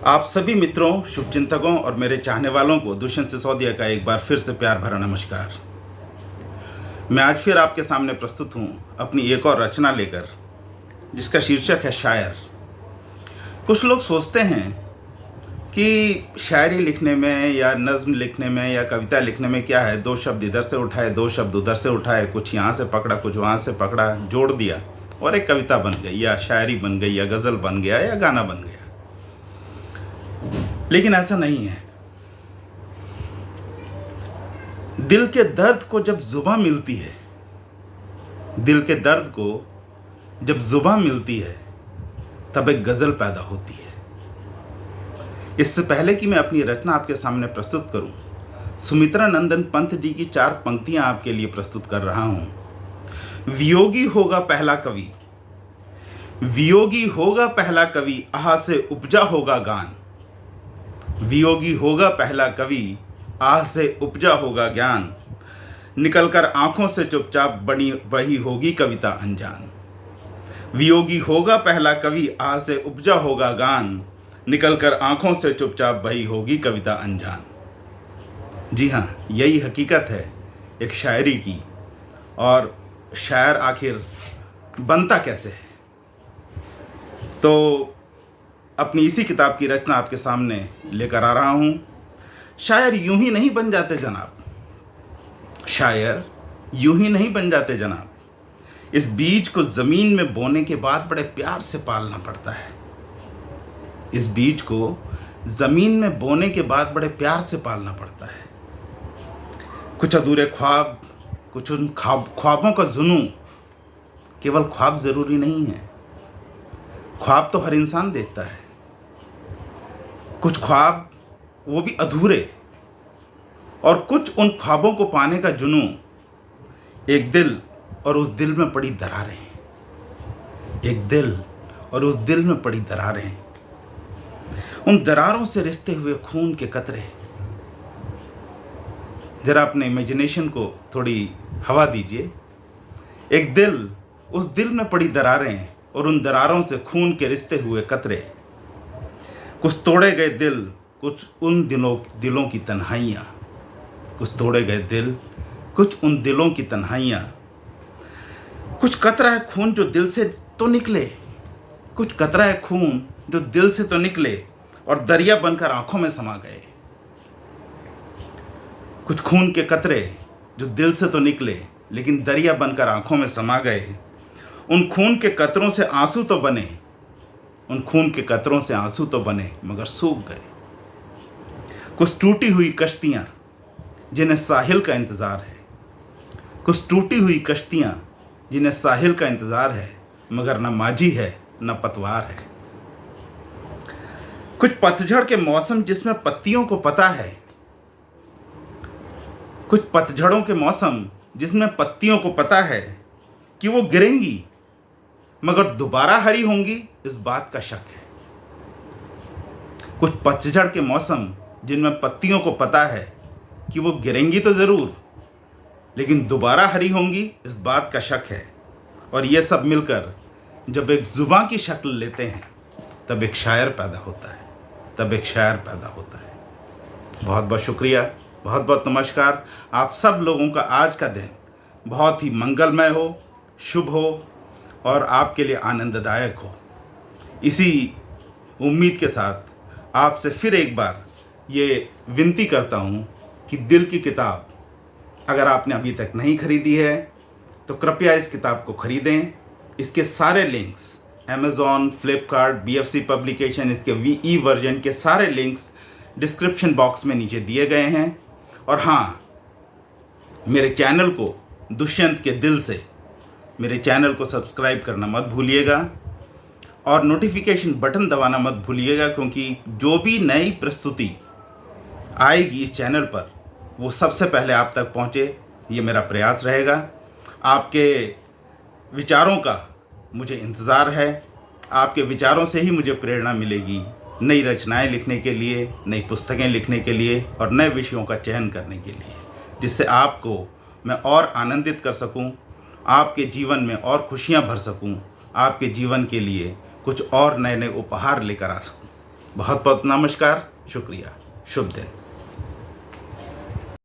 आप सभी मित्रों, शुभचिंतकों और मेरे चाहने वालों को दुष्यंत सिसोदिया का एक बार फिर से प्यार भरा नमस्कार। मैं आज फिर आपके सामने प्रस्तुत हूँ अपनी एक और रचना लेकर, जिसका शीर्षक है शायर। कुछ लोग सोचते हैं कि शायरी लिखने में या नज़्म लिखने में या कविता लिखने में क्या है, दो शब्द इधर से उठाए, दो शब्द उधर से उठाए, कुछ यहाँ से पकड़ा, कुछ वहाँ से पकड़ा, जोड़ दिया और एक कविता बन गई, या शायरी बन गई, या गज़ल बन गया, या गाना बन गया। लेकिन ऐसा नहीं है। दिल के दर्द को जब जुबां मिलती है, दिल के दर्द को जब जुबां मिलती है, तब एक गज़ल पैदा होती है। इससे पहले कि मैं अपनी रचना आपके सामने प्रस्तुत करूं, सुमित्रा नंदन पंत जी की 4 पंक्तियां आपके लिए प्रस्तुत कर रहा हूं। वियोगी होगा पहला कवि, वियोगी होगा पहला कवि, आह से उपजा होगा गान। वियोगी होगा पहला कवि, आह से उपजा होगा ज्ञान। निकलकर आंखों से चुपचाप बनी वही होगी कविता अनजान। वियोगी होगा पहला कवि, आह से उपजा होगा गान। निकलकर आंखों से चुपचाप बही होगी कविता अनजान। जी हाँ, यही हकीकत है एक शायरी की। और शायर आखिर बनता कैसे है, तो अपनी इसी किताब की रचना आपके सामने लेकर आ रहा हूँ। शायर यूं ही नहीं बन जाते जनाब, शायर यूं ही नहीं बन जाते जनाब। इस बीज को ज़मीन में बोने के बाद बड़े प्यार से पालना पड़ता है। इस बीज को ज़मीन में बोने के बाद बड़े प्यार से पालना पड़ता है। कुछ अधूरे ख्वाब, कुछ उन ख्वाबों का जुनून। केवल ख्वाब ज़रूरी नहीं है, ख्वाब तो हर इंसान देखता है। कुछ ख्वाब वो भी अधूरे, और कुछ उन ख्वाबों को पाने का जुनून। एक दिल और उस दिल में पड़ी दरारें, एक दिल और उस दिल में पड़ी दरारें। उन दरारों से रिश्ते हुए खून के कतरे। जरा अपने इमेजिनेशन को थोड़ी हवा दीजिए। एक दिल, उस दिल में पड़ी दरारें, और उन दरारों से खून के रिश्ते हुए कतरे। कुछ तोड़े गए दिल, कुछ उन दिलों की तन्हाइयाँ। कुछ तोड़े गए दिल, कुछ उन दिलों की तन्हाइयाँ। कुछ कतरा है खून जो दिल से तो निकले, कुछ कतरा है खून जो दिल से तो निकले और दरिया बनकर आंखों में समा गए। कुछ खून के कतरे जो दिल से तो निकले, लेकिन दरिया बनकर आंखों में समा गए। उन खून के कतरों से आंसू तो बने, उन खून के कतरों से आंसू तो बने, मगर सूख गए। कुछ टूटी हुई कश्तियाँ जिन्हें साहिल का इंतज़ार है, कुछ टूटी हुई कश्तियाँ जिन्हें साहिल का इंतज़ार है, मगर न माझी है न पतवार है। कुछ पतझड़ के मौसम जिसमें पत्तियों को पता है, कुछ पतझड़ों के मौसम जिसमें पत्तियों को पता है कि वो गिरेंगी मगर दोबारा हरी होंगी, इस बात का शक है। कुछ पतझड़ के मौसम जिनमें पत्तियों को पता है कि वो गिरेंगी तो ज़रूर, लेकिन दोबारा हरी होंगी, इस बात का शक है। और ये सब मिलकर जब एक ज़ुबां की शक्ल लेते हैं, तब एक शायर पैदा होता है, तब एक शायर पैदा होता है। बहुत बहुत शुक्रिया, बहुत बहुत नमस्कार। आप सब लोगों का आज का दिन बहुत ही मंगलमय हो, शुभ हो और आपके लिए आनंददायक हो। इसी उम्मीद के साथ आपसे फिर एक बार ये विनती करता हूँ कि दिल की किताब अगर आपने अभी तक नहीं खरीदी है, तो कृपया इस किताब को खरीदें। इसके सारे links Amazon, Flipkart, BFC publication, इसके VE वर्जन के सारे लिंक्स डिस्क्रिप्शन बॉक्स में नीचे दिए गए हैं। और हाँ, मेरे चैनल को दुष्यंत के दिल से, मेरे चैनल को सब्सक्राइब करना मत भूलिएगा और नोटिफिकेशन बटन दबाना मत भूलिएगा, क्योंकि जो भी नई प्रस्तुति आएगी इस चैनल पर, वो सबसे पहले आप तक पहुँचे, ये मेरा प्रयास रहेगा। आपके विचारों का मुझे इंतज़ार है। आपके विचारों से ही मुझे प्रेरणा मिलेगी नई रचनाएं लिखने के लिए, नई पुस्तकें लिखने के लिए और नए विषयों का चयन करने के लिए, जिससे आपको मैं और आनंदित कर सकूं, आपके जीवन में और खुशियां भर सकूं, आपके जीवन के लिए कुछ और नए नए उपहार लेकर आ सकूं। बहुत बहुत नमस्कार, शुक्रिया, शुभ दिन।